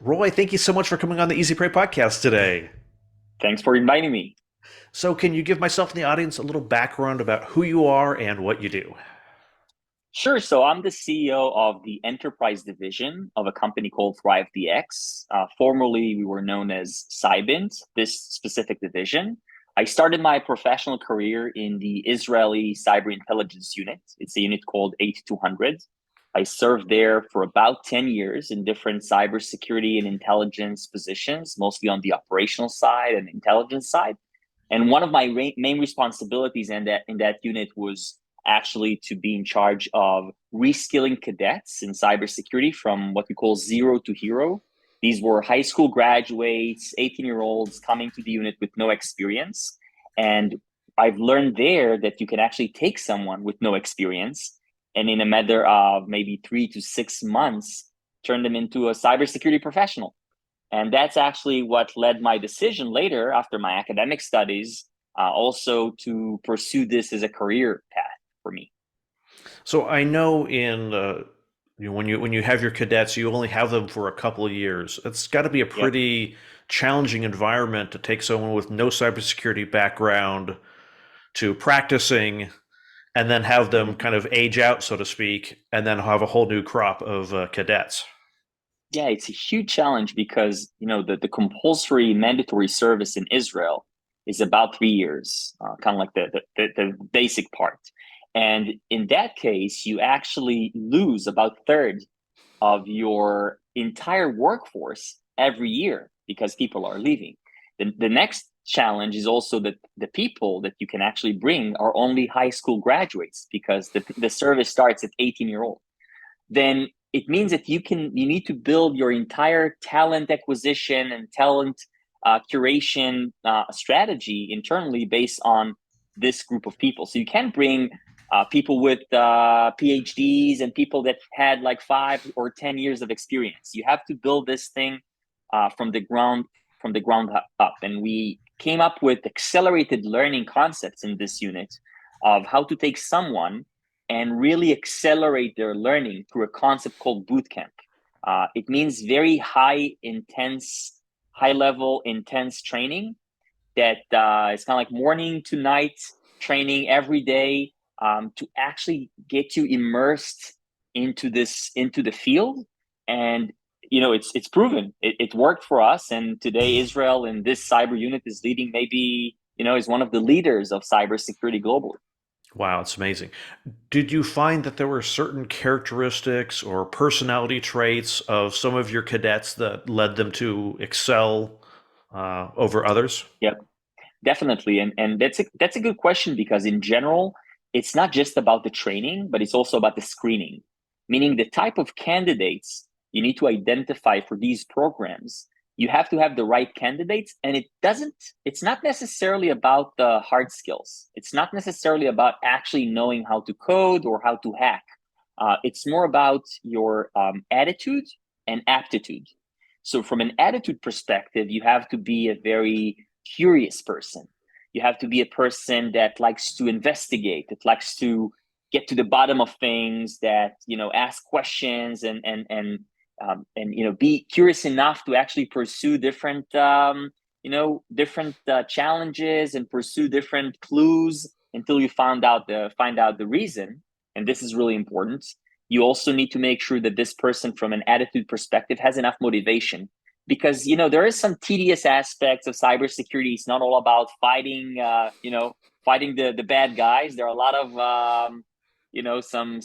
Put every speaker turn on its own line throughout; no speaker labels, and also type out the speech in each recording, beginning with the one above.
Roy, thank you so much for coming on the Easy Prey podcast today.
Thanks for inviting me.
So, can you give myself and the audience a little background about who you are and what you do?
Sure. So I'm the CEO of the enterprise division of a company called ThriveDX. Formerly, we were known as Cybint, this specific division. I started my professional career in the Israeli cyber intelligence unit. It's a unit called 8200. I served there for about 10 years in different cybersecurity and intelligence positions, mostly on the operational side and intelligence side. And one of my main responsibilities in that unit was actually to be in charge of reskilling cadets in cybersecurity from what we call zero to hero. These were high school graduates, 18-year-olds coming to the unit with no experience. And I've learned there that you can actually take someone with no experience and in a matter of maybe 3 to 6 months, turn them into a cybersecurity professional. And that's actually what led my decision later, after my academic studies, also to pursue this as a career path for me.
So, I know when you have your cadets, you only have them for a couple of years. It's got to be a
Yep.
pretty challenging environment to take someone with no cybersecurity background to practicing, and then have them
Mhm.
kind of age out, so to speak, and then have a whole new crop of cadets.
Yeah, it's a huge challenge because the compulsory mandatory service in Israel is about 3 years, kind of like the basic part. And in that case, you actually lose about a third of your entire workforce every year because people are leaving. The next challenge is also that the people that you can actually bring are only high school graduates because the service starts at 18-year-old. Then it means that you need to build your entire talent acquisition and talent curation strategy internally based on this group of people. So you can't bring people with PhDs and people that had like 5 or 10 years of experience. You have to build this thing from the ground up. And we came up with accelerated learning concepts in this unit of how to take someone and really accelerate their learning through a concept called bootcamp. It means very high level, intense training that is kind of like morning to night training every day to actually get you immersed into the field. And it's proven it worked for us. And today, Israel in this cyber unit is leading, maybe is one of the leaders of cybersecurity globally.
Wow, it's amazing. Did you find that there were certain characteristics or personality traits of some of your cadets that led them to excel over others?
Yep. Definitely, and that's a good question because in general, it's not just about the training, but it's also about the screening, meaning the type of candidates you need to identify for these programs. You have to have the right candidates, and it's not necessarily about the hard skills. It's not necessarily about actually knowing how to code or how to hack. It's more about your attitude and aptitude. So, from an attitude perspective, you have to be a very curious person. You have to be a person that likes to investigate, that likes to get to the bottom of things, that ask questions and be curious enough to actually pursue different challenges and pursue different clues until you find out the reason. And this is really important. You also need to make sure that this person, from an attitude perspective, has enough motivation because there is some tedious aspects of cybersecurity. It's not all about fighting the bad guys. There are a lot of some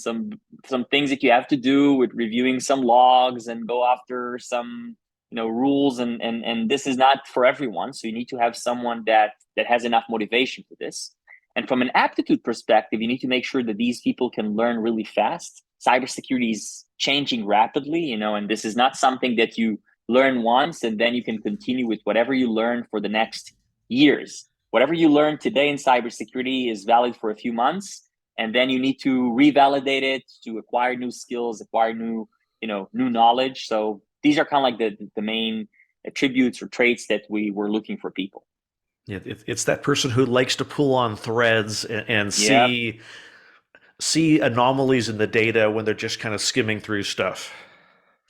things that you have to do with reviewing some logs and go after some rules, and this is not for everyone. So you need to have someone that has enough motivation for this. And from an aptitude perspective, you need to make sure that these people can learn really fast. Cybersecurity is changing rapidly, and this is not something that you learn once and then you can continue with whatever you learn for the next years. Whatever you learn today in cybersecurity is valid for a few months, and then you need to revalidate it to acquire new skills, acquire new knowledge. So these are kind of like the main attributes or traits that we were looking for people.
It's that person who likes to pull on threads and
Yeah.
see anomalies in the data when they're just kind of skimming through stuff.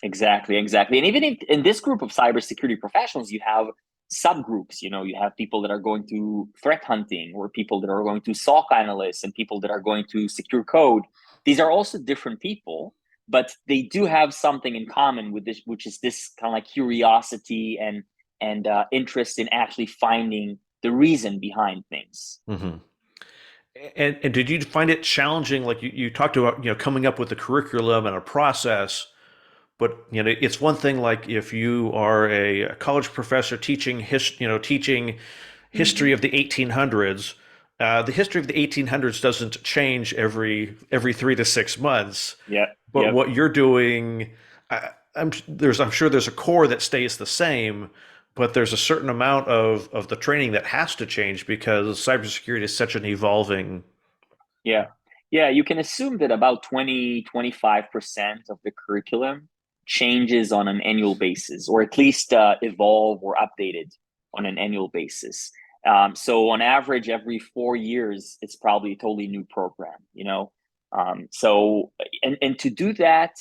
Exactly, exactly. And even in this group of cybersecurity professionals, you have subgroups. You have people that are going to threat hunting, or people that are going to SOC analysts, and people that are going to secure code. These are also different people, but they do have something in common with this, which is this kind of like curiosity and interest in actually finding the reason behind things.
Hmm. And did you find it challenging? Like you talked about, coming up with a curriculum and a process, but it's one thing like if you are a college professor teaching teaching history
Hmm.
of the 1800s. The history of the 1800s doesn't change every 3 to 6 months,
Yep,
but
yep.
what you're doing, I'm sure there's a core that stays the same, but there's a certain amount of the training that has to change because cybersecurity is such an evolving.
Yeah. Yeah, you can assume that about 20-25% of the curriculum changes on an annual basis, or at least evolve or updated on an annual basis. So on average, every 4 years, it's probably a totally new program. So, and to do that,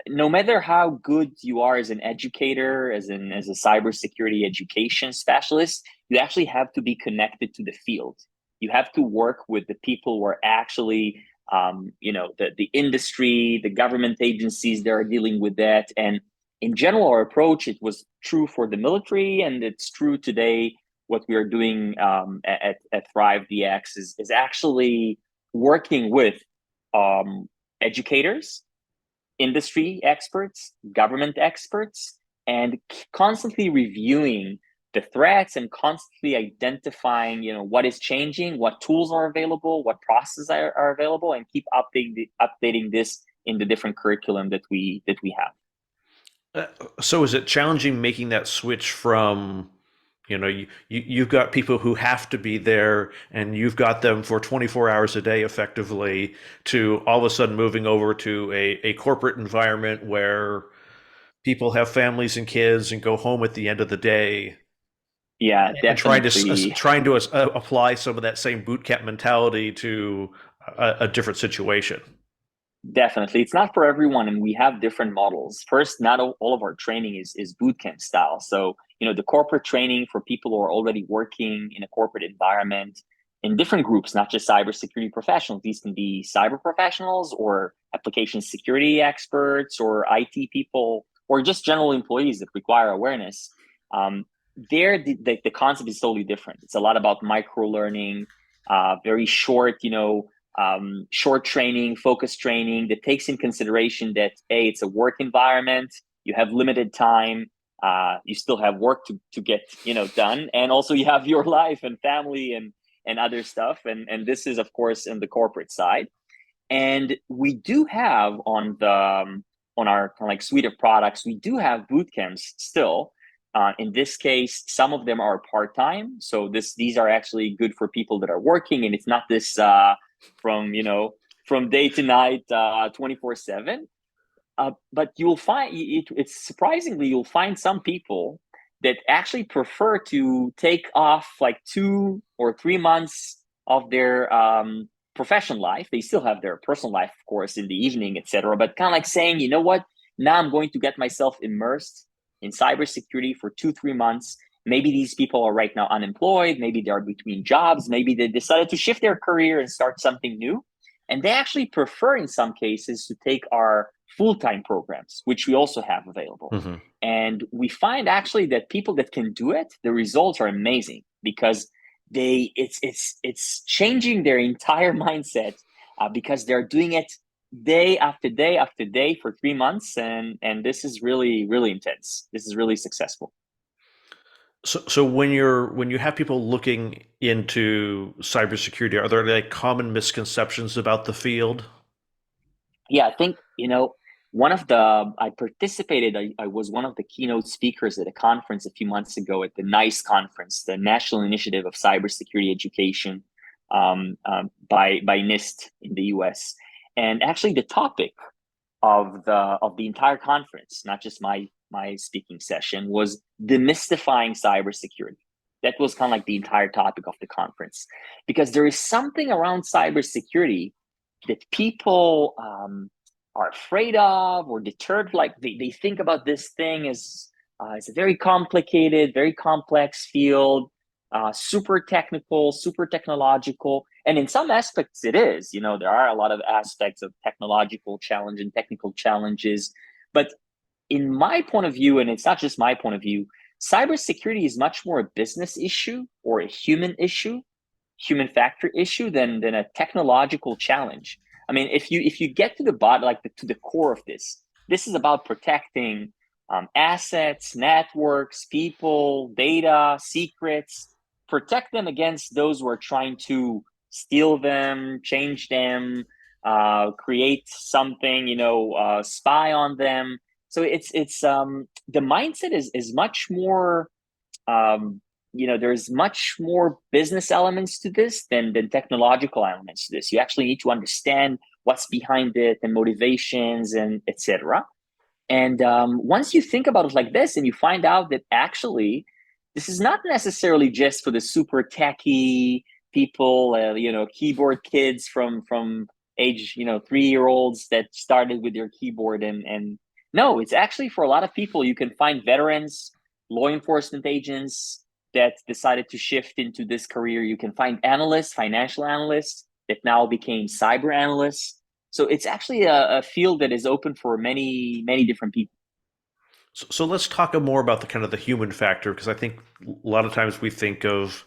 no matter how good you are as an educator, as a cybersecurity education specialist, you actually have to be connected to the field. You have to work with the people who are actually, the industry, the government agencies that are dealing with that. And in general, our approach, it was true for the military, and it's true today. What we are doing at Thrive DX is actually working with um, educators, industry experts, government experts, and constantly reviewing the threats and constantly identifying, what is changing, what tools are available, what processes are available, and keep updating this in the different curriculum that we have.
Uh, so is it challenging making that switch from, you've got people who have to be there and you've got them for 24 hours a day effectively, to all of a sudden moving over to a corporate environment where people have families and kids and go home at the end of the day,
Yeah,
and
definitely.
trying to apply some of that same boot camp mentality to a different situation.
Definitely. It's not for everyone, and we have different models. First, not all of our training is bootcamp style. So, the corporate training for people who are already working in a corporate environment in different groups, not just cybersecurity professionals. These can be cyber professionals or application security experts or IT people or just general employees that require awareness. Um, the concept is totally different. It's a lot about micro learning, very short, short training, focus training that takes in consideration that it's a work environment. You have limited time. You still have work to get done, and also you have your life and family and other stuff. And this is of course in the corporate side. And we do have on our kind of like suite of products, we do have boot camps still. In this case, some of them are part time, so these are actually good for people that are working, and it's not this from from day to night, 24/7. But you'll find it's surprisingly you'll find some people that actually prefer to take off like 2 or 3 months of their professional life. They still have their personal life, of course, in the evening, etc. But kind of like saying, you know what, now I'm going to get myself immersed in cybersecurity for 2 3 months. Maybe these people are right now unemployed. Maybe they are between jobs. Maybe they decided to shift their career and start something new. And they actually prefer, in some cases, to take our full-time programs, which we also have available.
Hmm.
And we find actually that people that can do it, the results are amazing because it's changing their entire mindset, because they're doing it day after day after day for 3 months, and this is really really intense. This is really successful.
So when you have people looking into cybersecurity, are there like common misconceptions about the field?
Yeah, I think, one of the, I participated, I was one of the keynote speakers at a conference a few months ago at the NICE conference, the National Initiative of Cybersecurity Education, by NIST in the US. And actually the topic of the entire conference, not just my speaking session, was demystifying cybersecurity. That was kind of like the entire topic of the conference, because there is something around cybersecurity that people are afraid of or deterred. Like they think about this thing as it's a very complicated, very complex field, super technical, super technological. And in some aspects, it is. You know, there are a lot of aspects of technological challenge and technical challenges. But in my point of view, and it's not just my point of view, cybersecurity is much more a business issue or a human issue, human factor issue than a technological challenge. I mean, if you get to the bottom, like to the core of this, this is about protecting assets, networks, people, data, secrets. Protect them against those who are trying to steal them, change them, create something, spy on them. So it's the mindset is much more um, there's much more business elements to this than technological elements to this. You actually need to understand what's behind it and motivations and etc. And once you think about it like this, and you find out that actually this is not necessarily just for the super techie people, keyboard kids from age 3-year-olds that started with their keyboard and no, it's actually for a lot of people. You can find veterans, law enforcement agents that decided to shift into this career. You can find analysts, financial analysts that now became cyber analysts. So it's actually a field that is open for many, many different people.
So let's talk more about the kind of the human factor, because I think a lot of times we think of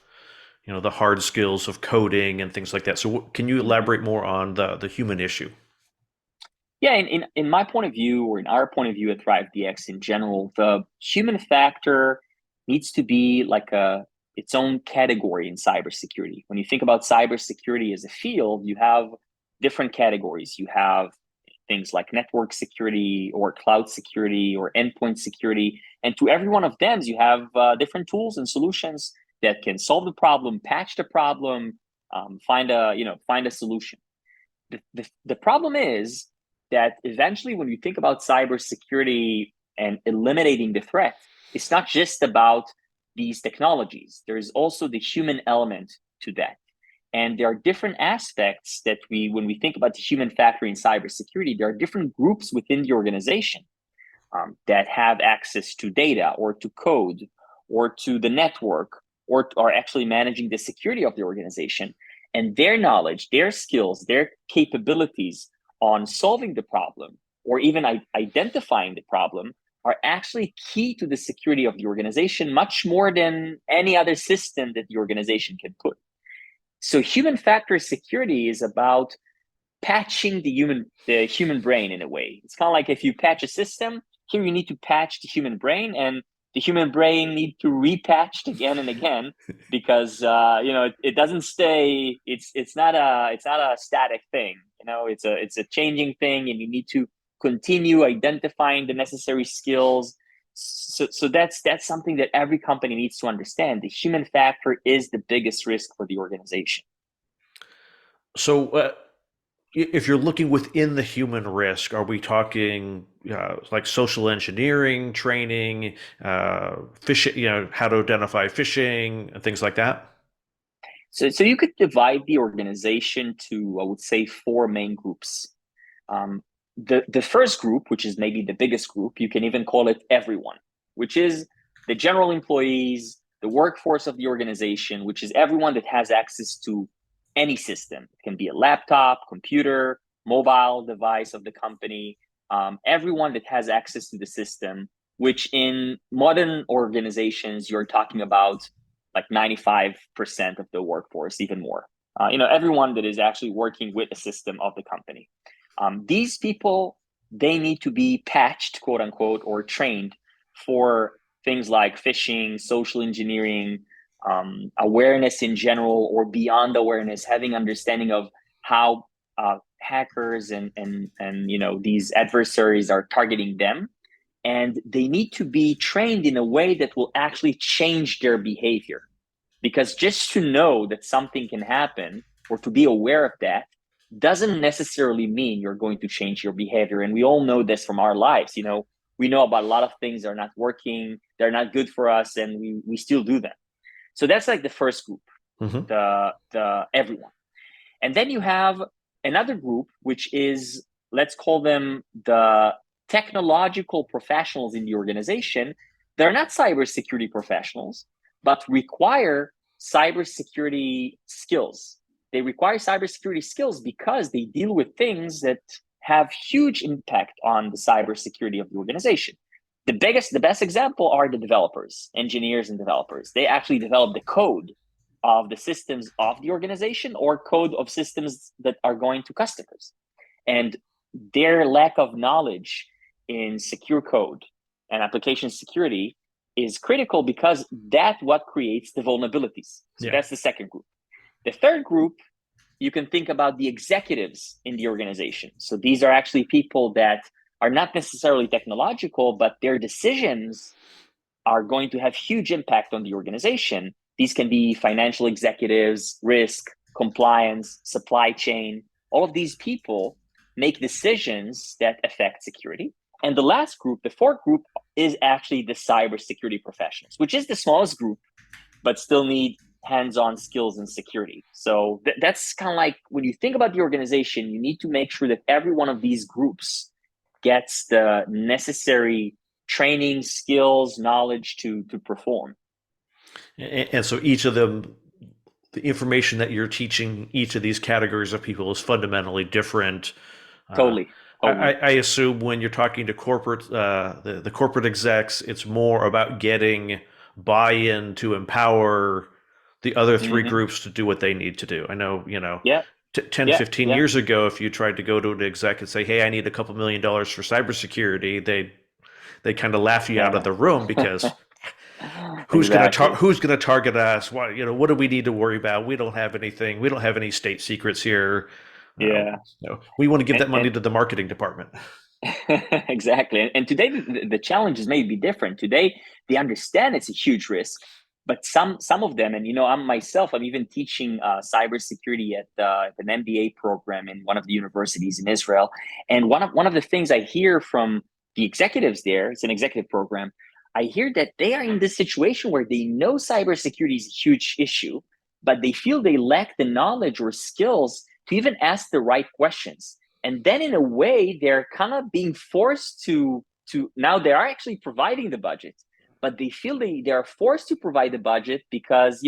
the hard skills of coding and things like that. So can you
Mhm.
elaborate more on the human issue?
Yeah, in my point of view, or in our point of view at ThriveDX in general, the human factor needs to be like its own category in cybersecurity. When you think about cybersecurity as a field, you have different categories. You have things like network security or cloud security or endpoint security, and to every one of them, you have different tools and solutions that can solve the problem, patch the problem, find a solution. The problem is that eventually when you think about cybersecurity and eliminating the threat, it's not just about these technologies. There's also the human element to that. And there are different aspects that when we think about the human factor in cybersecurity, there are different groups within the organization that have access to data or to code or to the network or are actually managing the security of the organization. And their knowledge, their skills, their capabilities on solving the problem or even identifying the problem are actually key to the security of the organization, much more than any other system that the organization can put. So human factor security is about patching the human brain in a way. It's kind of like if you patch a system, here you need to patch the human brain, and the human brain need to repatched again and again because it doesn't stay. It's not a static thing. It's a changing thing, and you need to continue identifying the necessary skills. So that's something that every company needs to understand. The human factor is the biggest risk for the organization.
So if you're looking within the human risk, are we talking like social engineering training, phishing, how to identify phishing and things like that?
So you could divide the organization to, I would say, four main groups. The first group, which is maybe the biggest group, you can even call it everyone, which is the general employees, the workforce of the organization, which is everyone that has access to any system. It can be a laptop, computer, mobile device of the company, everyone that has access to the system, which in modern organizations, you're talking about like 95% of the workforce, even more. Everyone that is actually working with the system of the company. These people, they need to be patched, quote unquote, or trained for things like phishing, social engineering, awareness in general, or beyond awareness, having understanding of how hackers and these adversaries are targeting them, and they need to be trained in a way that will actually change their behavior. Because just to know that something can happen or to be aware of that doesn't necessarily mean you're going to change your behavior. And we all know this from our lives. We know about a lot of things that are not working, they're not good for us, and we still do them. So that's like the first group,
Hmm.
the everyone. And then you have another group, which is let's call them the technological professionals in the organization. They're not cybersecurity professionals, but require cybersecurity skills. They require cybersecurity skills because they deal with things that have huge impact on the cybersecurity of the organization. The best example are the developers, engineers and developers. They actually develop the code of the systems of the organization or code of systems that are going to customers. And their lack of knowledge in secure code and application security is critical because that's what creates the vulnerabilities. So that's the second group. The third group, you can think about the executives in the organization. So these are actually people that are not necessarily technological, but their decisions are going to have huge impact on the organization. These can be financial executives, risk, compliance, supply chain. All of these people make decisions that affect security. And the last group, the fourth group, is actually the cybersecurity professionals, which is the smallest group, but still need hands-on skills in security. So that's kind of like when you think about the organization, you need to make sure that every one of these groups gets the necessary training, skills, knowledge to perform.
And so each of them, the information that you're teaching each of these categories of people is fundamentally different. Uh,
Totally. Totally.
I assume when you're talking to corporate, the corporate execs, it's more about getting buy-in to empower the other three
Mm-hmm.
groups to do what they need to do. I know,
Yeah.
10,
Yeah.
15
Yeah.
years ago, if you tried to go to an exec and say, hey, I need a couple $1 million for cybersecurity, they kind of laugh you out of
Yeah.
the room because
Exactly.
who's gonna target us? What do we need to worry about? We don't have anything. We don't have any state secrets here.
Yeah.
We want to give
And,
that money to the marketing department.
exactly. And today the challenges may be different. Today they understand it's a huge risk, but some of them, and I'm even teaching cybersecurity at an MBA program in one of the universities in Israel. And one of the things I hear from the executives there, it's an executive program. I hear that they are in this situation where they know cybersecurity is a huge issue, but they feel they lack the knowledge or skills to even ask the right questions. And then in a way they're kind of being forced to now they are actually providing the budget, but they feel they are forced to provide the budget because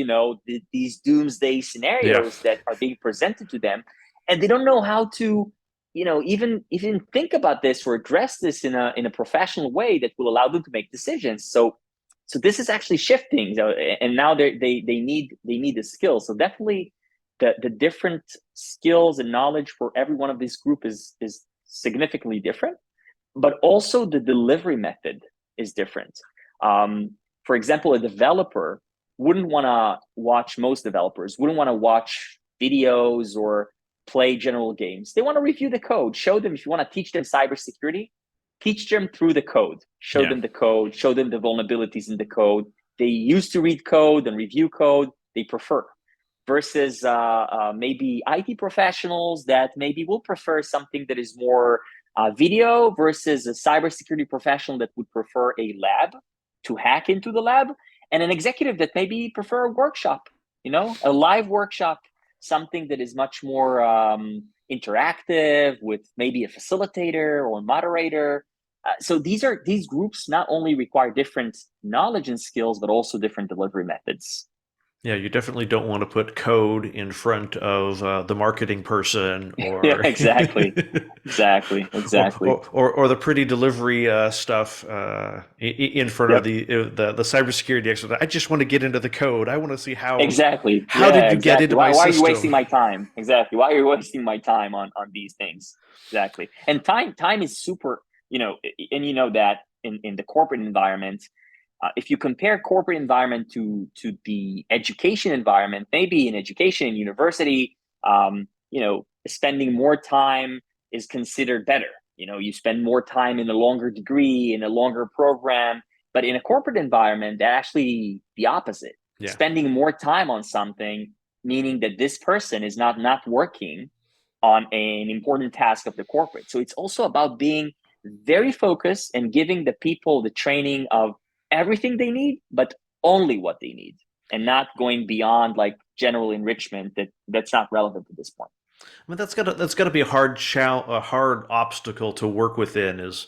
these doomsday
Yeah.
scenarios that are being presented to them, and they don't know how to even think about this or address this in a professional way that will allow them to make decisions. So this is actually shifting, and now they need the skills. So definitely the different skills and knowledge for every one of these group is significantly different, but also the delivery method is different. For example, a developer wouldn't want to watch most developers wouldn't want to watch videos or play general games. They want to review the code, show them. If you want to teach them cybersecurity, teach them through the code, show
Yeah.
them the code, show them the vulnerabilities in the code. They used to read code and review code, they prefer, versus maybe IT professionals that maybe will prefer something that is more video, versus a cybersecurity professional that would prefer a lab to hack into the lab, and an executive that maybe prefer a workshop, a live workshop, something that is much more interactive with maybe a facilitator or moderator. So these groups not only require different knowledge and skills, but also different delivery methods.
Yeah, you definitely don't want to put code in front of the marketing person
Yeah,
or
exactly. Exactly. Exactly.
or the pretty delivery stuff in front of
Yep.
the cybersecurity expert. I just want to get into the code. I want to see
Exactly.
how
Yeah,
did you get
exactly.
into my
Why are you wasting
system?
my time? Exactly. Why are you wasting my time on these things? Exactly. And time is super, and that in the corporate environment, if you compare corporate environment to the education environment, maybe in education in university, spending more time is considered better. You spend more time in a longer degree, in a longer program, but in a corporate environment, that actually the opposite.
Yeah.
Spending more time on something, meaning that this person is not working on an important task of the corporate. So it's also about being very focused and giving the people the training of everything they need, but only what they need, and not going beyond like general enrichment that's not relevant at this point.
I mean, that's gotta be a hard obstacle to work within. Is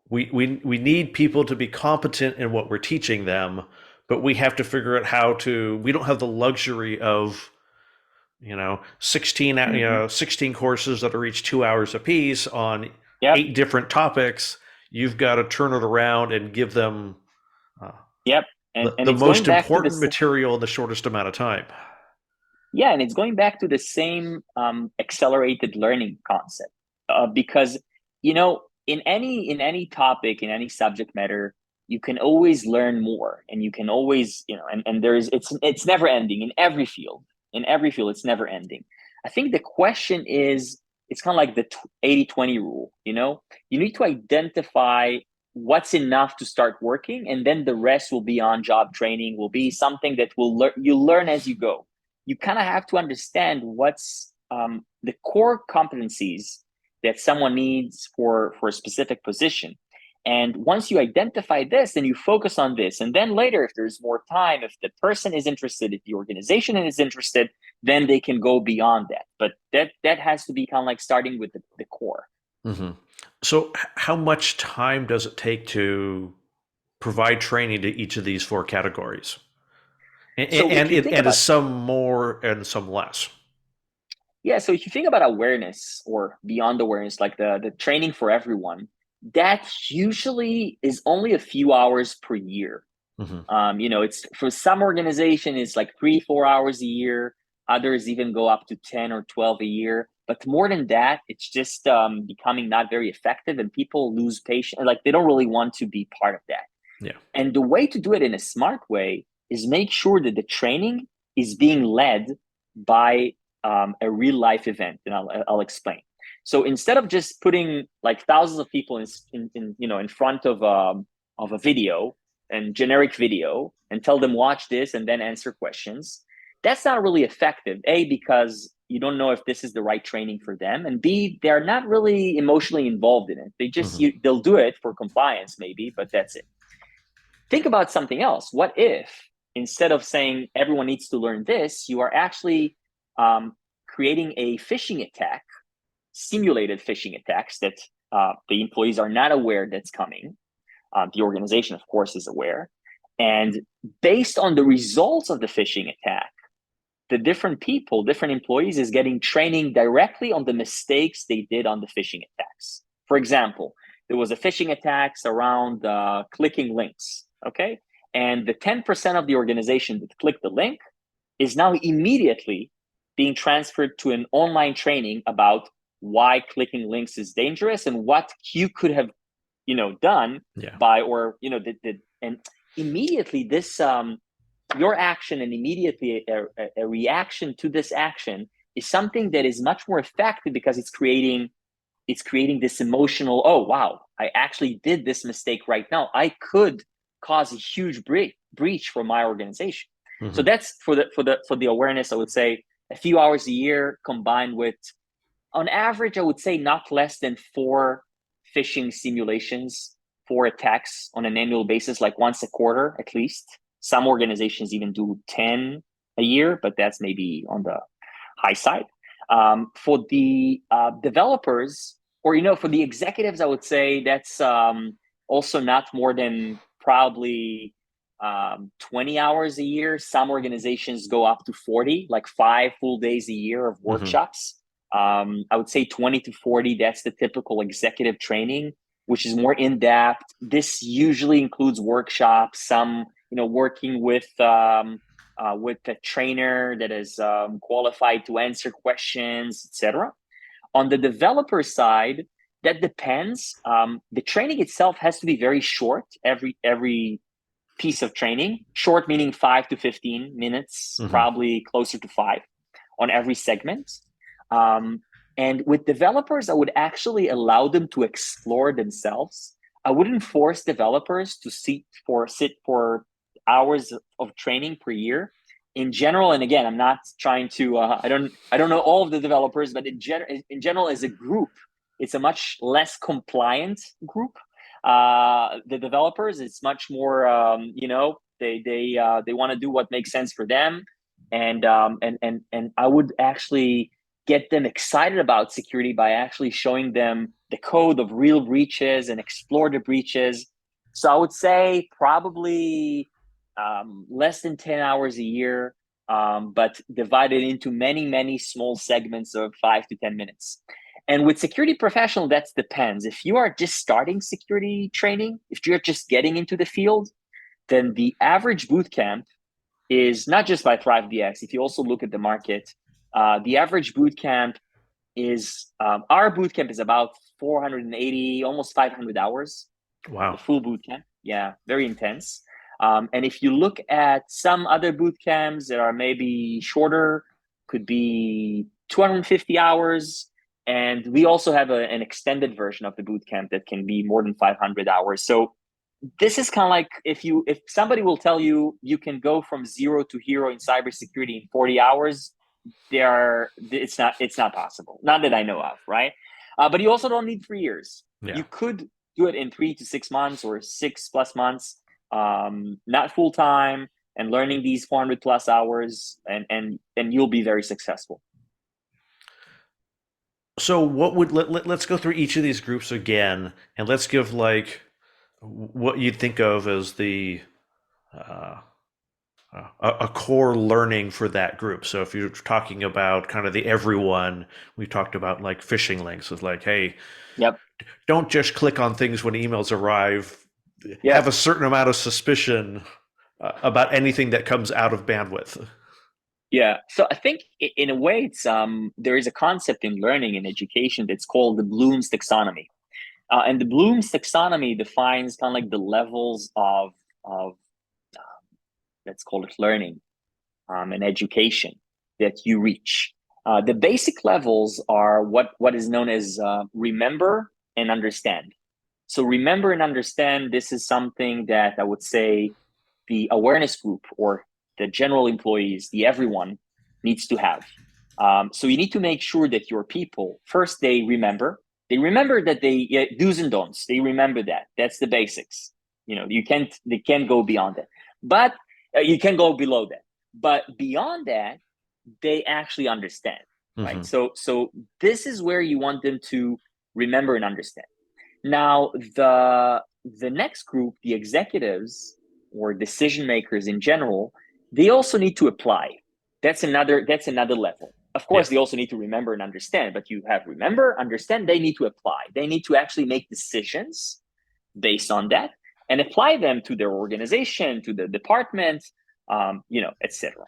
we need people to be competent in what we're teaching them, but we have to figure out how to. We don't have the luxury of 16
Hmm.
16 courses that are each 2 hours apiece on
Yep.
8 different topics. You've got to turn it around and give them uh,
Yep. And
the
it's going
most
back to
important
this.
material in the shortest amount of time.
Yeah, and it's going back to the same accelerated learning concept, because in any topic, in any subject matter, you can always learn more, and you can always and there's it's never ending in every field. In every field, it's never ending. I think the question is, it's kind of like the 80-20 rule. You need to identify what's enough to start working, and then the rest will be on job training, will be something that you learn as you go. You kind of have to understand what's the core competencies that someone needs for a specific position. And once you identify this, then you focus on this. And then later, if there's more time, if the person is interested, if the organization is interested, then they can go beyond that. But that has to be kind of like starting with the core.
Hmm. So, how much time does it take to provide training to each of these four categories? And,
So if
and,
you
it,
think
and is
about
some more and some less?
Yeah, so if you think about awareness or beyond awareness, like the training for everyone, that usually is only a few hours per year.
Hmm.
It's for some organization, it's like 3, 4 hours a year. Others even go up to 10 or 12 a year. But more than that, it's just becoming not very effective, and people lose patience. Like they don't really want to be part of that.
Yeah.
And the way to do it in a smart way is make sure that the training is being led by a real life event, and I'll explain. So instead of just putting like thousands of people in front of a video and generic video and tell them watch this and then answer questions, that's not really effective. A, because you don't know if this is the right training for them, and B, they're not really emotionally involved in it.
Hmm.
They'll do it for compliance maybe, but that's it. Think about something else. What if instead of saying everyone needs to learn this, you are actually um, creating a phishing attack, simulated phishing attacks that the employees are not aware that's coming. The organization, of course, is aware. And based on the results of the phishing attack, the different people, different employees is getting training directly on the mistakes they did on the phishing attacks. For example, there was a phishing attacks around clicking links, okay? And the 10% of the organization that clicked the link is now immediately being transferred to an online training about why clicking links is dangerous and what you could have, done
Yeah.
by, or, and immediately this your action, and immediately a reaction to this action is something that is much more effective because it's creating this emotional, oh wow, I actually did this mistake right now, I could cause a huge breach for my organization. So
Hmm.
that's for the awareness. I would say a few hours a year combined with, on average, I would say not less than 4 phishing simulations, 4 attacks on an annual basis, like once a quarter at least. Some organizations even do 10 a year, but that's maybe on the high side. For the developers, or for the executives, I would say that's also not more than probably 20 hours a year. Some organizations go up to 40, like 5 full days a year of
Hmm.
workshops. I would say 20 to 40, that's the typical executive training, which is more in depth. This usually includes workshops, some, working with a trainer that is qualified to answer questions, etc. On the developer side, that depends. The training itself has to be very short. Every piece of training, short meaning 5 to 15 minutes,
Hmm.
probably closer to 5 on every segment. Um, and with developers, I would actually allow them to explore themselves. I wouldn't force developers to sit for hours of training per year. In general, and again, I'm not trying to. I don't know all of the developers, but in general, as a group, it's a much less compliant group. The developers, it's much more. They want to do what makes sense for them, and I would actually get them excited about security by actually showing them the code of real breaches and explore the breaches. So I would say probably less than 10 hours a year, but divided into many, many small segments of 5 to 10 minutes. And with security professional, that depends. If you are just starting security training, if you're just getting into the field, then the average boot camp is not just by ThriveDX. If you also look at the market, the average boot camp is our boot camp is about 480, almost 500 hours. The
Wow.
full boot camp, yeah, very intense. And if you look at some other boot camps that are maybe shorter, could be 250 hours. And we also have an extended version of the boot camp that can be more than 500 hours. So this is kind of like if somebody will tell you you can go from zero to hero in cybersecurity in 40 hours, it's not possible. Not that I know of, right? But you also don't need 3 years.
Yeah.
You could do it in 3 to 6 months or 6+ months, not full time, and learning these 400 plus hours, and you'll be very successful.
So what would let's go through each of these groups again, and let's give like what you'd think of as the uh, a core learning for that group. So if you're talking about kind of the everyone, we talked about like phishing links. It's like, hey,
Yep.
don't just click on things when emails arrive. Have
Yep.
a certain amount of suspicion about anything that comes out of bandwidth.
Yeah. So I think in a way, it's there is a concept in learning and education that's called the Bloom's Taxonomy. And the Bloom's Taxonomy defines kind of like the levels of let's call it learning and education that you reach. The basic levels are what is known as remember and understand. So remember and understand, this is something that I would say the awareness group or the general employees, the everyone needs to have. So you need to make sure that your people, first, they remember. They remember that do's and don'ts. They remember that. That's the basics. They can't go beyond that. But you can go below that. But beyond that, they actually understand, right?
Mm-hmm.
So this is where you want them to remember and understand. Now, the next group, the executives or decision makers in general, they also need to apply. That's another level. Of
Yeah.
course, they also need to remember and understand, but you have remember, understand, they need to apply. They need to actually make decisions based on that and apply them to their organization, to the department, etc.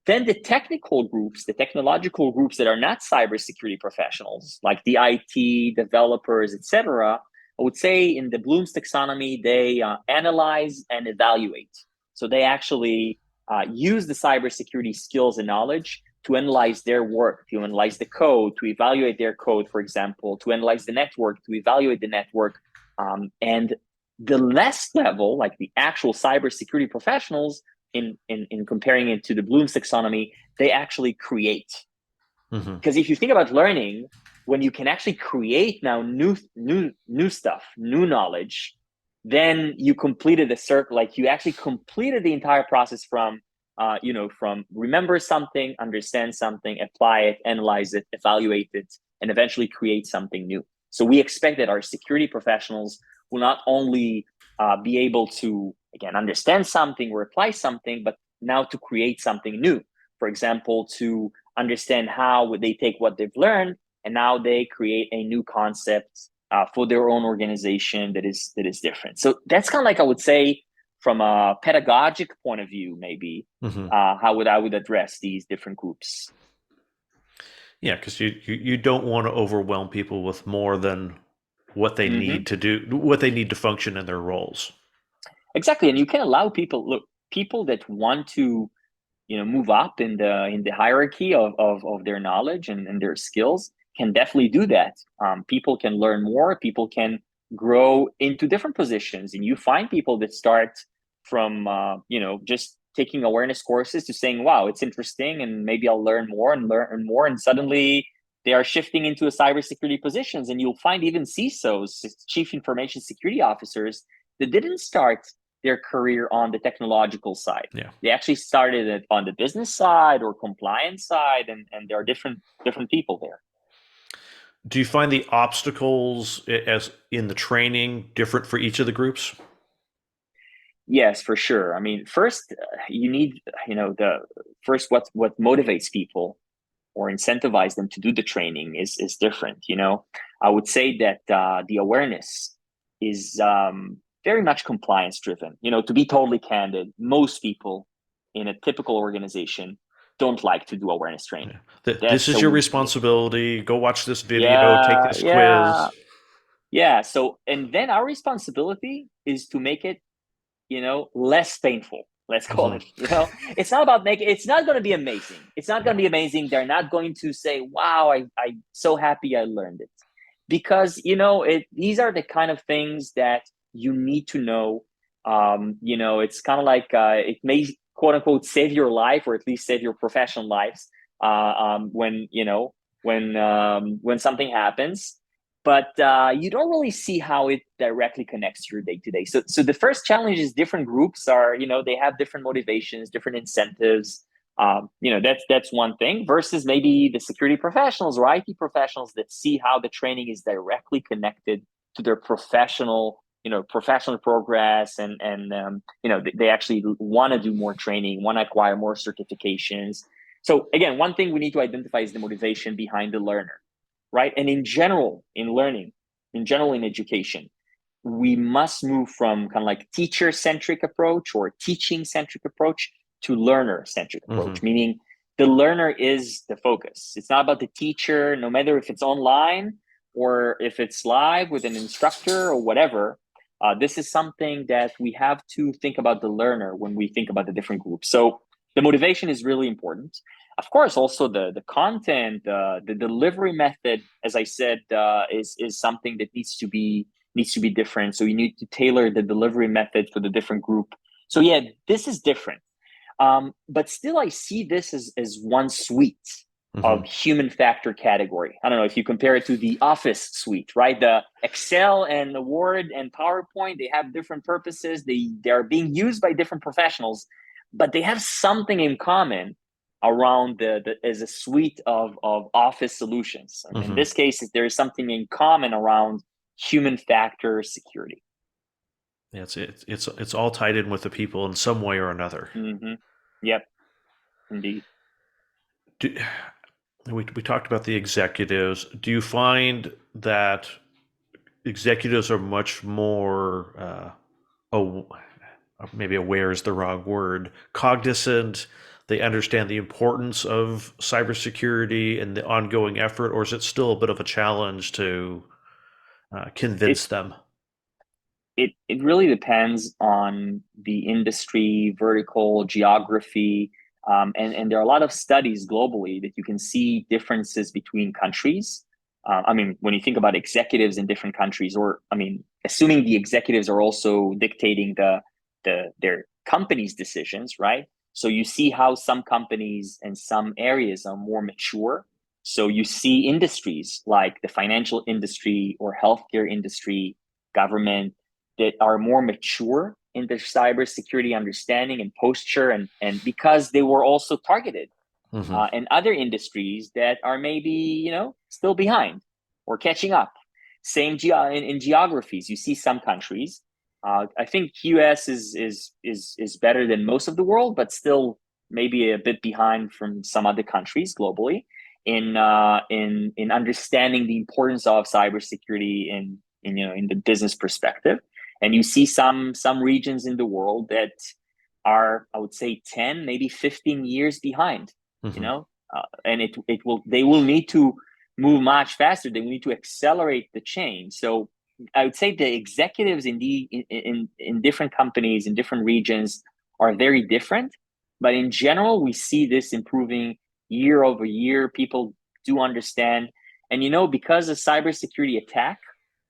Then the technical groups, the technological groups that are not cybersecurity professionals, like the IT developers, etc., I would say in the Bloom's taxonomy, they analyze and evaluate. So they actually use the cybersecurity skills and knowledge to analyze their work, to analyze the code, to evaluate their code, for example, to analyze the network, to evaluate the network. And the less level, like the actual cybersecurity professionals, in comparing it to the Bloom's taxonomy, they actually create.
Mm-hmm.
Because if you think about learning, when you can actually create now new stuff, new knowledge, then you completed the circle. Like you actually completed the entire process from remember something, understand something, apply it, analyze it, evaluate it, and eventually create something new. So we expect that our security professionals will not only be able to, again, understand something or apply something, but now to create something new. For example, to understand how they take what they've learned and now they create a new concept for their own organization that is different. So that's kind of like, I would say, from a pedagogic point of view, maybe
Mm-hmm.
how I would address these different groups.
Yeah, because you don't want to overwhelm people with more than what they
Mm-hmm.
need to do, what they need to function in their roles.
Exactly, and you can allow people that want to move up in the hierarchy of their knowledge and their skills can definitely do that. People can learn more. People can grow into different positions, and you find people that start from just taking awareness courses to saying, "Wow, it's interesting, and maybe I'll learn more and learn more," and suddenly they are shifting into a cybersecurity positions, and you'll find even CISOs, chief information security officers, that didn't start their career on the technological side.
Yeah.
They actually started it on the business side or compliance side, and there are different people there.
Do you find the obstacles as in the training different for each of the groups?
Yes, for sure. I mean, first you need, the first what motivates people or incentivize them to do the training is different. I would say that the awareness is very much compliance driven. To be totally candid, most people in a typical organization don't like to do awareness training.
Yeah. This
That's
is your
so
responsibility. Go watch this video, take
yeah,
this
yeah,
quiz.
yeah. So, and then our responsibility is to make it less painful. Let's call
Mhm.
it. It's not about making. It's not going to be amazing. It's not going
Yeah.
to be amazing. They're not going to say, "Wow, I'm so happy I learned it," because these are the kind of things that you need to know. It's kind of like it may quote unquote save your life, or at least save your professional lives when something happens, but you don't really see how it directly connects to your day to day. So the first challenge is different groups are, they have different motivations, different incentives. That's one thing versus maybe the security professionals or IT professionals that see how the training is directly connected to their professional progress, and they actually want to do more training, want to acquire more certifications. So again, one thing we need to identify is the motivation behind the learner, right? And in general, in learning, in general, in education, we must move from kind of like teacher centric approach or teaching centric approach to learner centric
Hmm.
approach, meaning the learner is the focus. It's not about the teacher, no matter if it's online or if it's live with an instructor or whatever. This is something that we have to think about the learner when we think about the different groups. So the motivation is really important. Of course, also the content, the delivery method, as I said, is something that needs to be different. So you need to tailor the delivery method for the different group. So yeah, this is different. But still, I see this as one suite
Hmm.
of human factor category. I don't know if you compare it to the Office suite, right? The Excel and the Word and PowerPoint, they have different purposes. They are being used by different professionals, but they have something in common around the as a suite of Office solutions. And in
Hmm.
this case, there is something in common around human factor security.
Yeah, it's all tied in with the people in some way or another.
Mm-hmm. Yep, indeed.
Do, we talked about the executives. Do you find that executives are much more oh, maybe aware is the wrong word, cognizant? They understand the importance of cybersecurity and the ongoing effort, or is it still a bit of a challenge to
It
convince them?
it really depends on the industry, vertical, geography, and there are a lot of studies globally that you can see differences between countries. I mean, when you think about executives in different countries, or I mean, assuming the executives are also dictating their company's decisions, right? So you see how some companies and some areas are more mature. So you see industries like the financial industry or healthcare industry, government, that are more mature in their cybersecurity understanding and posture, and because they were also targeted,
Hmm.
and other industries that are maybe still behind or catching up. Same in geographies, you see some countries. I think US is better than most of the world, but still maybe a bit behind from some other countries globally in understanding the importance of cybersecurity in the business perspective. And you see some regions in the world that are, I would say, 10 maybe 15 years behind,
Hmm.
and they will need to move much faster. They will need to accelerate the change. So I would say the executives in different companies in different regions are very different, but in general we see this improving year over year. People do understand, and because a cybersecurity attack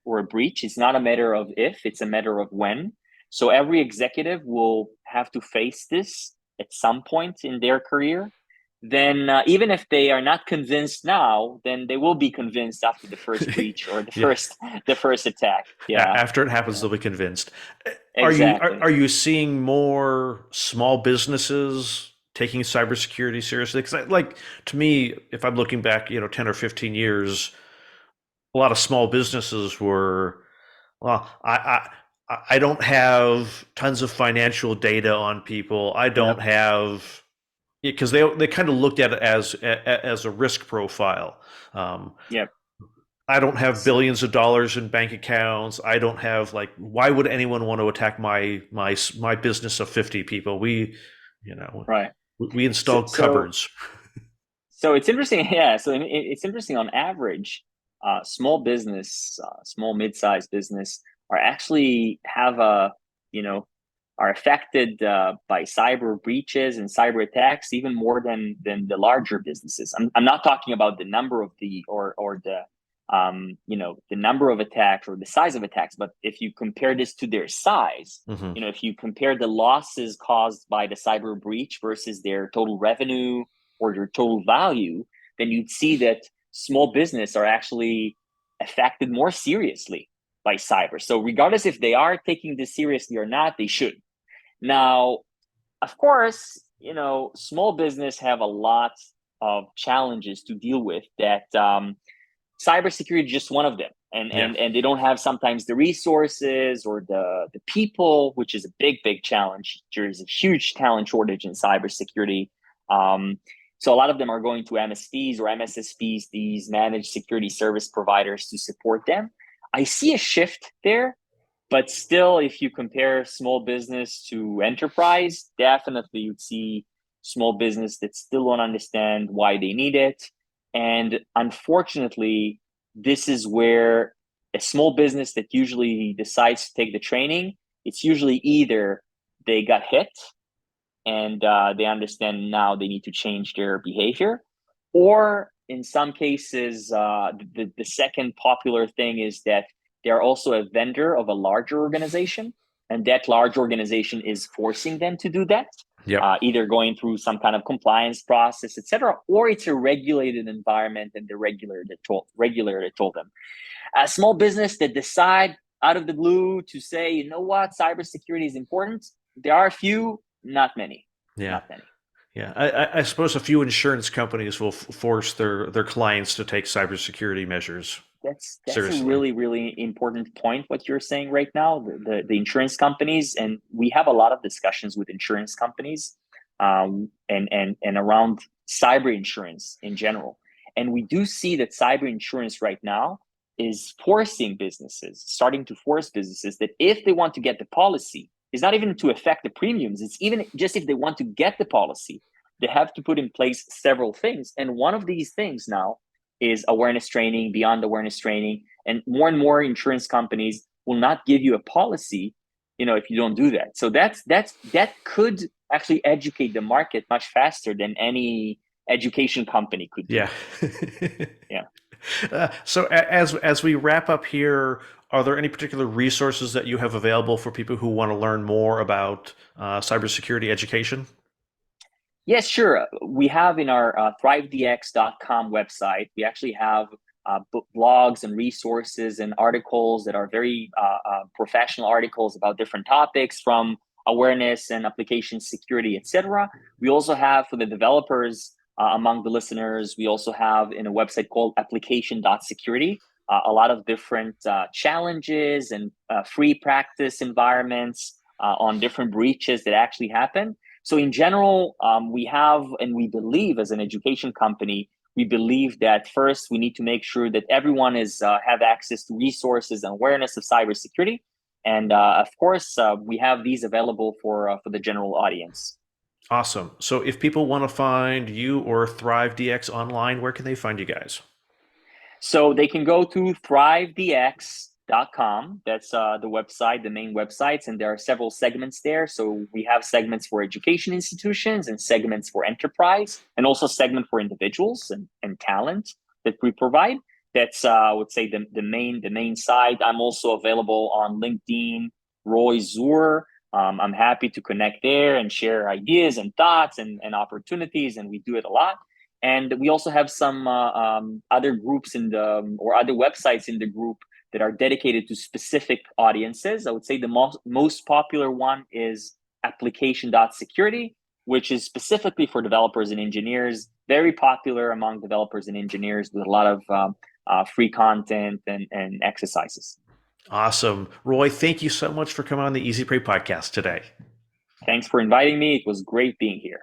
or a breach is not a matter of if, it's a matter of when. So every executive will have to face this at some point in their career. then even if they are not convinced now, then they will be convinced after the first breach or the
Yeah.
first attack. Yeah,
After it happens,
yeah,
they'll be convinced. Are
exactly.
you seeing more small businesses taking cybersecurity seriously? Because like to me, if I'm looking back, 10 or 15 years, a lot of small businesses were, well, I don't have tons of financial data on people. I don't
Yep.
have, because they kind of looked at it as a risk profile. Um,
Yep.
I don't have billions of dollars in bank accounts. I don't have, like, why would anyone want to attack my business of 50 people? You know,
Right.
we
So,
install
so
cupboards.
So it's interesting, yeah. So it's interesting. On average, small business, small mid-sized business, are actually have you know, are affected by cyber breaches and cyber attacks even more than the larger businesses. I'm not talking about the number of the or the the number of attacks or the size of attacks, but if you compare this to their size,
Hmm.
if you compare the losses caused by the cyber breach versus their total revenue or your total value, then you'd see that small business are actually affected more seriously by cyber. So regardless if they are taking this seriously or not, they should. Now, of course, small business have a lot of challenges to deal with that cybersecurity is just one of them. And,
Yeah.
and and they don't have sometimes the resources or the people, which is a big challenge. There's a huge talent shortage in cybersecurity. Um, so a lot of them are going to MSPs or MSSPs, these managed security service providers, to support them. I see a shift there, but still, if you compare small business to enterprise, definitely you'd see small business that still don't understand why they need it. And unfortunately, this is where a small business that usually decides to take the training, it's usually either they got hit and they understand now they need to change their behavior, or in some cases, the second popular thing is that they're also a vendor of a larger organization, and that large organization is forcing them to do that,
Yep.
either going through some kind of compliance process, etc., or it's a regulated environment and the regulator that told them. A small business that decide out of the blue to say, you know what, cybersecurity is important. There are a few, not many,
Yeah.
not many.
Yeah. I suppose a few insurance companies will force their clients to take cybersecurity measures
That's a
seriously.
really important point. What you're saying right now, the insurance companies, and we have a lot of discussions with insurance companies, and around cyber insurance in general. And we do see that cyber insurance right now is starting to force businesses that if they want to get the policy, it's not even to affect the premiums. It's even just if they want to get the policy, they have to put in place several things. And one of these things now is awareness training, beyond awareness training, and more insurance companies will not give you a policy, if you don't do that. So that could actually educate the market much faster than any education company could do.
Yeah.
Yeah.
So as we wrap up here, are there any particular resources that you have available for people who want to learn more about cybersecurity education?
Yes, sure. We have in our thrivedx.com website, we actually have blogs and resources and articles that are very professional articles about different topics, from awareness and application security, etc. We also have, for the developers among the listeners, we also have in a website called application.security a lot of different challenges and free practice environments on different breaches that actually happen. So in general, we have, and we believe as an education company, we believe that first we need to make sure that everyone is have access to resources and awareness of cybersecurity, and of course we have these available for the general audience.
Awesome. So if people want to find you or Thrive DX online, where can they find you guys?
So they can go to thrivedx.com. That's the website, the main websites, and there are several segments there. So we have segments for education institutions and segments for enterprise, and also segment for individuals and talent that we provide. That's I would say the main side. I'm also available on LinkedIn, Roy Zur. I'm happy to connect there and share ideas and thoughts and opportunities, and we do it a lot. And we also have some other groups in the or other websites in the group that are dedicated to specific audiences. I would say the most popular one is application.security, which is specifically for developers and engineers, very popular among developers and engineers with a lot of free content and exercises.
Awesome. Roy, thank you so much for coming on the Easy Pray podcast today.
Thanks for inviting me. It was great being here.